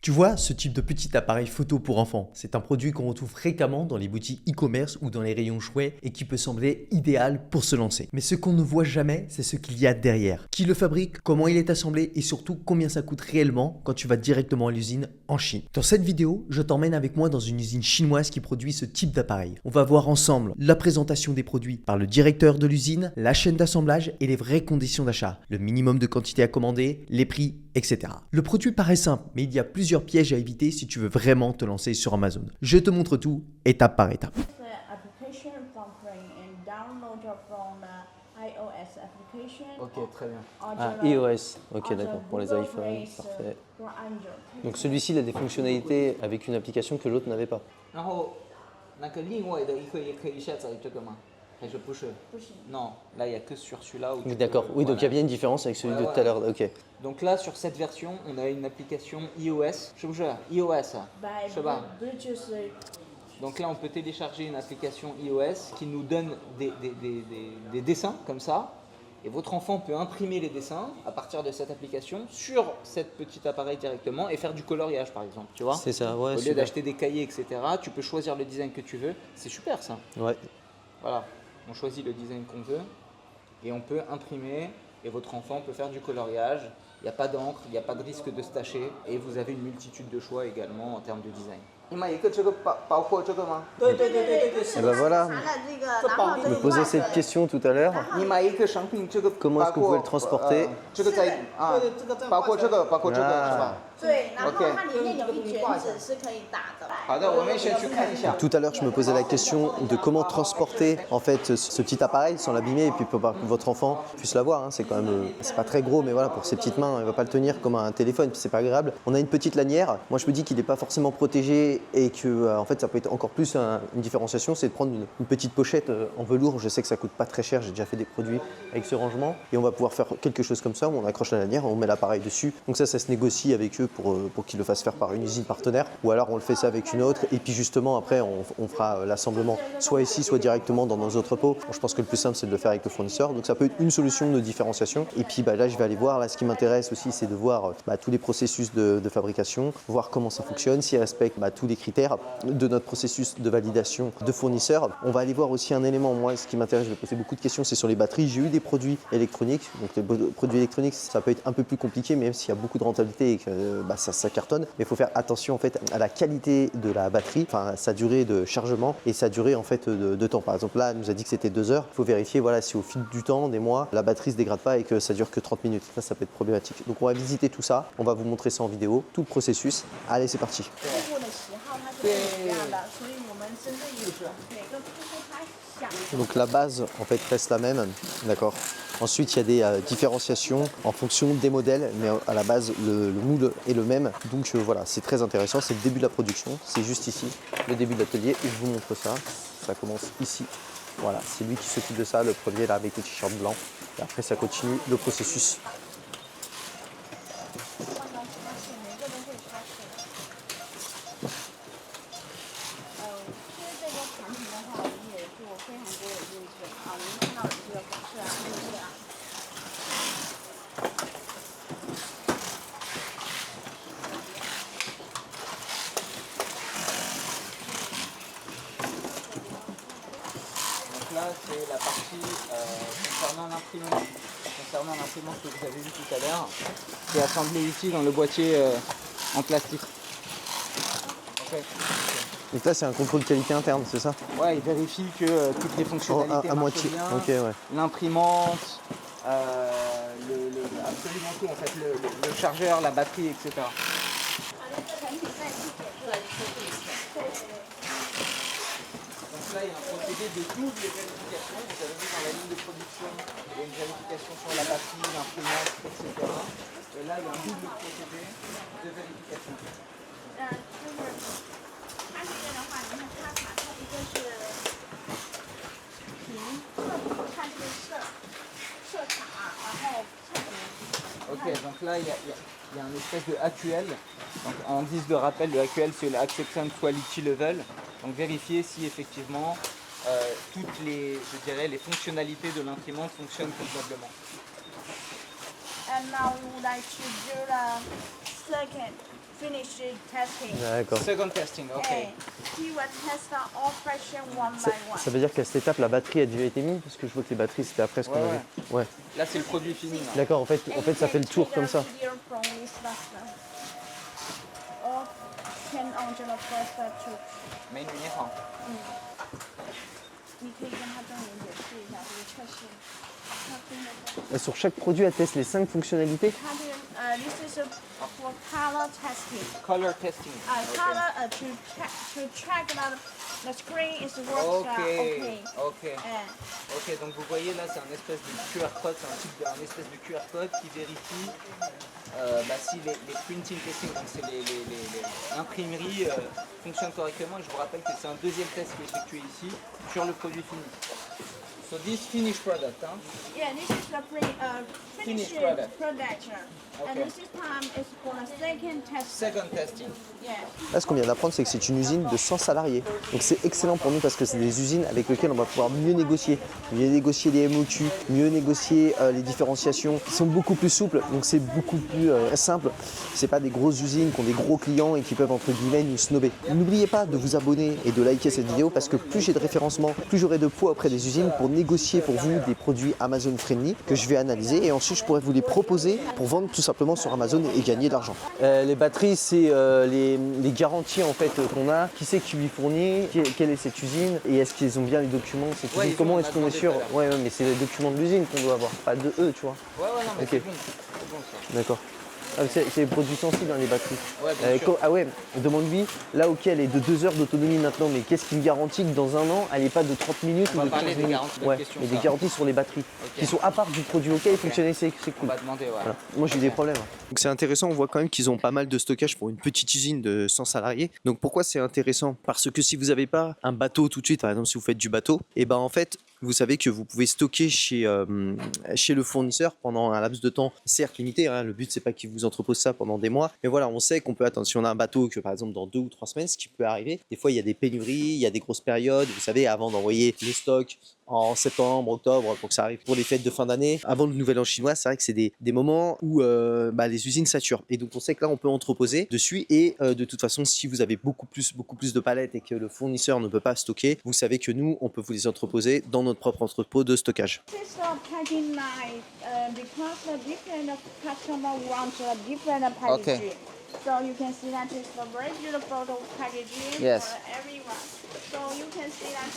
Tu vois, ce type de petit appareil photo pour enfants, c'est un produit qu'on retrouve fréquemment dans les boutiques e-commerce ou dans les rayons jouets et qui peut sembler idéal pour se lancer. Mais ce qu'on ne voit jamais, c'est ce qu'il y a derrière. Qui le fabrique, comment il est assemblé et surtout combien ça coûte réellement quand tu vas directement à l'usine en Chine. Dans cette vidéo, je t'emmène avec moi dans une usine chinoise qui produit ce type d'appareil. On va voir ensemble la présentation des produits par le directeur de l'usine, la chaîne d'assemblage et les vraies conditions d'achat, le minimum de quantité à commander, les prix, etc. Le produit paraît simple, mais il y a plusieurs pièges à éviter si tu veux vraiment te lancer sur Amazon. Je te montre tout, étape par étape. Ok, très bien. Ah, iOS, ok d'accord, pour les iPhones, parfait. Donc celui-ci il a des fonctionnalités avec une application que l'autre n'avait pas. 然后那个另外的一个也可以下载这个吗？还是不是？不行。Non, là il n'y a que sur celui-là. Oui, d'accord, oui, donc il y a bien une différence avec celui de tout à l'heure, ok. Donc là sur cette version, on a une application iOS. 是不是 iOS 是吧 Donc là on peut télécharger une application iOS qui nous donne des dessins comme ça. Et votre enfant peut imprimer les dessins à partir de cette application sur cet petit appareil directement et faire du coloriage par exemple, tu vois. C'est ça, ouais. Au lieu d'acheter des cahiers, etc., tu peux choisir le design que tu veux. C'est super ça. Ouais. Voilà, on choisit le design qu'on veut et on peut imprimer et votre enfant peut faire du coloriage. Il n'y a pas d'encre, il n'y a pas de risque de se tacher et vous avez une multitude de choix également en termes de design. Et ben voilà, je me posais cette question tout à l'heure. Comment est-ce que vous pouvez le transporter? Tout à l'heure, je me posais la question de comment transporter en fait ce petit appareil sans l'abîmer et puis pour que votre enfant puisse l'avoir. Hein. C'est quand même, c'est pas très gros, mais voilà, pour ses petites mains, il va pas le tenir comme un téléphone, puis c'est pas agréable. On a une petite lanière. Moi, je me dis qu'il n'est pas forcément protégé et que en fait, ça peut être encore plus une différenciation, c'est de prendre une petite pochette en velours. Je sais que ça coûte pas très cher. J'ai déjà fait des produits avec ce rangement et on va pouvoir faire quelque chose comme ça où on accroche la lanière, on met l'appareil dessus. Donc ça se négocie avec eux pour qu'ils le fassent faire par une usine partenaire ou alors on le fait ça avec une autre et puis justement après on fera l'assemblement soit ici soit directement dans nos entrepôts. Bon, je pense que le plus simple c'est de le faire avec le fournisseur, donc ça peut être une solution de différenciation et puis là je vais aller voir, là ce qui m'intéresse aussi c'est de voir tous les processus de fabrication, voir comment ça fonctionne, s'ils respectent tous les critères de notre processus de validation de fournisseur. On va aller voir aussi un élément, moi ce qui m'intéresse, je vais poser beaucoup de questions, c'est sur les batteries. J'ai eu des produits électroniques, donc les produits électroniques ça peut être un peu plus compliqué même s'il y a beaucoup de rentabilité et que ça cartonne, mais il faut faire attention en fait à la qualité de la batterie, enfin sa durée de chargement et sa durée en fait de temps. Par exemple là, elle nous a dit que c'était 2 heures. Il faut vérifier voilà, si au fil du temps, des mois, la batterie se dégrade pas et que ça dure que 30 minutes. Ça peut être problématique. Donc on va visiter tout ça, on va vous montrer ça en vidéo, tout le processus. Allez, c'est parti. Donc la base en fait reste la même, d'accord. Ensuite il y a des différenciations en fonction des modèles, mais à la base le moule est le même. Donc voilà, c'est très intéressant, c'est le début de la production, c'est juste ici, le début de l'atelier, et je vous montre ça. Ça commence ici. Voilà, c'est lui qui s'occupe de ça, le premier là avec le t-shirt blanc. Et après ça continue le processus. Là, c'est la partie concernant l'imprimante que vous avez vu tout à l'heure, qui est assemblée ici dans le boîtier en plastique. Okay. Donc là, c'est un contrôle qualité interne, c'est ça? Ouais, il vérifie que toutes les fonctionnalités à moitié. bien, Okay, ouais. L'imprimante, absolument tout, en fait, le chargeur, la batterie, etc. Là, il y a un procédé de double vérification. Vous avez vu dans la ligne de production, il y a une vérification sur la batterie, l'imprimante, etc. Et là, il y a un double procédé de vérification. Ok, donc là, il y a un espèce de AQL. Donc, en guise de rappel, le AQL, c'est le Acceptance Quality Level. Donc, vérifier si effectivement toutes les fonctionnalités de l'imprimante fonctionnent convenablement. And now we would like to do the finish testing. D'accord. Second testing, ok. And he will test all fraction one by one. Ça veut dire qu'à cette étape, la batterie a déjà été mise? Parce que je vois que les batteries, c'était après ce qu'on avait. Ouais. Là, c'est le produit fini. là. D'accord, en fait, ça fait le tour comme ça. Et sur chaque produit, elle teste les 5 fonctionnalités? This is for color testing. Color testing. Color to check that the screen is working. Ok. Ok, donc vous voyez là, c'est un espèce de QR code, un espèce de QR code qui vérifie si les printing testing, donc c'est l'imprimerie fonctionne correctement. Et je vous rappelle que c'est un deuxième test qui est effectué ici sur le produit fini. So this finished product, huh? Yeah, this is the finished product. And this time is for the second testing. Second testing. Yeah. Là, ce qu'on vient d'apprendre, c'est que c'est une usine de 100 salariés. Donc c'est excellent pour nous parce que c'est des usines avec lesquelles on va pouvoir mieux négocier les MOQ, mieux négocier les différenciations qui sont beaucoup plus souples. Donc c'est beaucoup plus simple. C'est pas des grosses usines qui ont des gros clients et qui peuvent entre guillemets nous snobber. N'oubliez pas de vous abonner et de liker cette vidéo parce que plus j'ai de référencement, plus j'aurai de poids auprès des usines pour négocier pour vous des produits Amazon friendly que je vais analyser et ensuite je pourrai vous les proposer pour vendre tout simplement sur Amazon et gagner de l'argent. Les batteries, c'est les garanties en fait qu'on a. Qui c'est qui lui fournit? Quelle est cette usine? Et est-ce qu'ils ont bien les documents de cette usine? Comment est-ce qu'on est sûr? Ouais, mais c'est les documents de l'usine qu'on doit avoir, pas de eux, tu vois. Ouais, non, mais Ok. c'est bon ça. D'accord. Ah, c'est des produits sensibles dans les batteries. Ouais, bien sûr. Ah ouais, demande-lui, là ok elle est de 2 heures d'autonomie maintenant, mais qu'est-ce qui me garantit que dans un an elle n'est pas de 30 minutes On ou va de 15 parler des minutes? garanties, Ouais, question, mais des ça. garanties sur les batteries qui sont à part du produit ok et fonctionner, c'est On cool. va demander, ouais. Voilà. Moi j'ai eu des problèmes. Donc c'est intéressant, on voit quand même qu'ils ont pas mal de stockage pour une petite usine de 100 salariés. Donc pourquoi c'est intéressant? Parce que si vous n'avez pas un bateau tout de suite, par exemple si vous faites du bateau, et ben en fait vous savez que vous pouvez stocker chez le fournisseur pendant un laps de temps certes limité, hein. Le but c'est pas qu'il vous entrepose ça pendant des mois, mais voilà, on sait qu'on peut attendre. Si on a un bateau que par exemple dans 2 ou 3 semaines, ce qui peut arriver, des fois il y a des pénuries, il y a des grosses périodes, vous savez, avant d'envoyer les stocks en septembre, octobre, pour que ça arrive pour les fêtes de fin d'année, avant le nouvel an chinois, c'est vrai que c'est des moments où les usines saturent. Et donc on sait que là on peut entreposer dessus et de toute façon si vous avez beaucoup plus de palettes et que le fournisseur ne peut pas stocker, vous savez que nous on peut vous les entreposer dans notre propre entrepôt de stockage. This is the packaging line because the different customer wants a different packaging. Okay. So you can see that it's a very beautiful packaging Yes. for everyone. So you can see that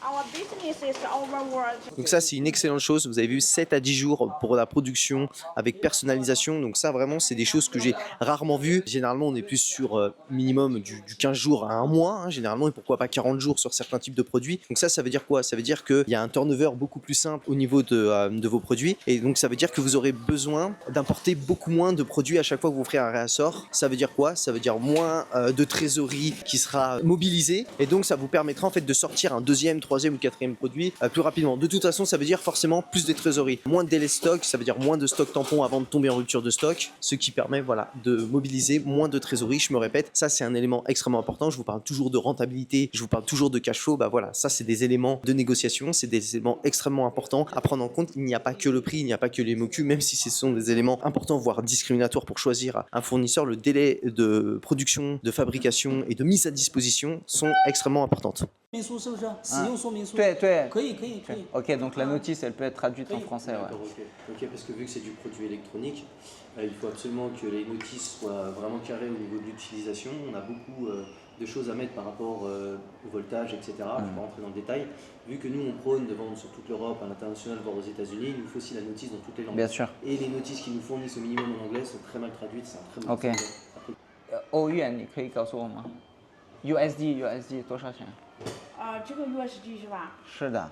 our business is overworld. Donc ça c'est une excellente chose, vous avez vu 7 à 10 jours pour la production avec personnalisation, donc ça vraiment c'est des choses que j'ai rarement vues. Généralement on est plus sur minimum du 15 jours à un mois, hein, généralement, et pourquoi pas 40 jours sur certains types de produits. Donc ça veut dire quoi? Ça veut dire qu'il y a un turnover beaucoup plus simple au niveau de vos produits, et donc ça veut dire que vous aurez besoin d'importer beaucoup moins de produits à chaque fois que vous ferez un réassort. Ça veut dire quoi? Ça veut dire moins de trésorerie qui sera mobilisée, et donc ça vous permettra en fait de sortir un deuxième, troisième ou quatrième produit plus rapidement. De toute façon ça veut dire forcément plus de trésorerie, moins de délai stock, ça veut dire moins de stock tampon avant de tomber en rupture de stock, ce qui permet voilà de mobiliser moins de trésorerie. Je me répète, ça c'est un élément extrêmement important. Je vous parle toujours de rentabilité, je vous parle toujours de cash flow. Bah voilà, ça c'est des éléments de négociation, c'est des éléments extrêmement importants à prendre en compte. Il n'y a pas que le prix, il n'y a pas que les MOQ, même si ce sont des éléments importants voire discriminatoires pour choisir un fournisseur. Le délai de production, de fabrication et de mise à disposition sont extrêmement importantes. Ok, donc la notice elle peut être traduite en français. Ouais. Ok, parce que vu que c'est du produit électronique, il faut absolument que les notices soient vraiment carrées au niveau de l'utilisation. On a beaucoup de choses à mettre par rapport au voltage, etc. Je ne vais pas rentrer dans le détail. Vu que nous on prône de vendre sur toute l'Europe, à l'international, voire aux États-Unis, il nous faut aussi la notice dans toutes les langues. Bien sûr. Et les notices qu'ils nous fournissent au minimum en anglais sont très mal traduites. C'est un très bon Ok. exemple.欧元你可以告诉我吗？USD 多少钱？这个USD 是吧？是的。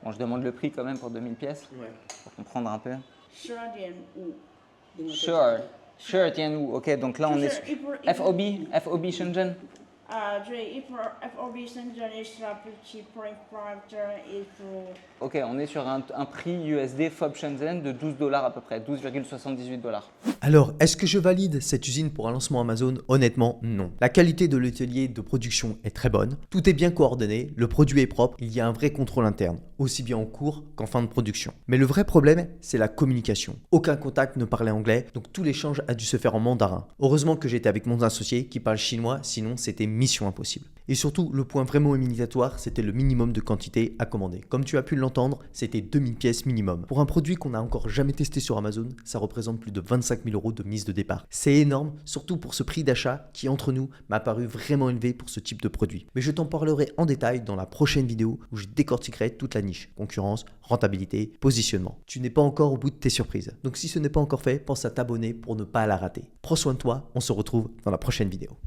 Bon, je demande le prix quand même pour 2000 pièces, Ouais. pour comprendre un peu. 12.5。12.5, ok, donc là on est sur FOB Shenzhen. Ok, on est sur un prix USD FOB Shenzhen de $12 à peu près, 12,78 $. Alors, est-ce que je valide cette usine pour un lancement Amazon? Honnêtement, non. La qualité de l'atelier de production est très bonne, tout est bien coordonné, le produit est propre, il y a un vrai contrôle interne, aussi bien en cours qu'en fin de production. Mais le vrai problème, c'est la communication. Aucun contact ne parlait anglais, donc tout l'échange a dû se faire en mandarin. Heureusement que j'étais avec mon associé qui parle chinois, sinon c'était mission impossible. Et surtout, le point vraiment éliminatoire, c'était le minimum de quantité à commander. Comme tu as pu l'entendre, c'était 2000 pièces minimum. Pour un produit qu'on n'a encore jamais testé sur Amazon, ça représente plus de 25 000 € de mise de départ. C'est énorme, surtout pour ce prix d'achat qui, entre nous, m'a paru vraiment élevé pour ce type de produit. Mais je t'en parlerai en détail dans la prochaine vidéo où je décortiquerai toute la niche, concurrence, rentabilité, positionnement. Tu n'es pas encore au bout de tes surprises. Donc si ce n'est pas encore fait, pense à t'abonner pour ne pas la rater. Prends soin de toi, on se retrouve dans la prochaine vidéo.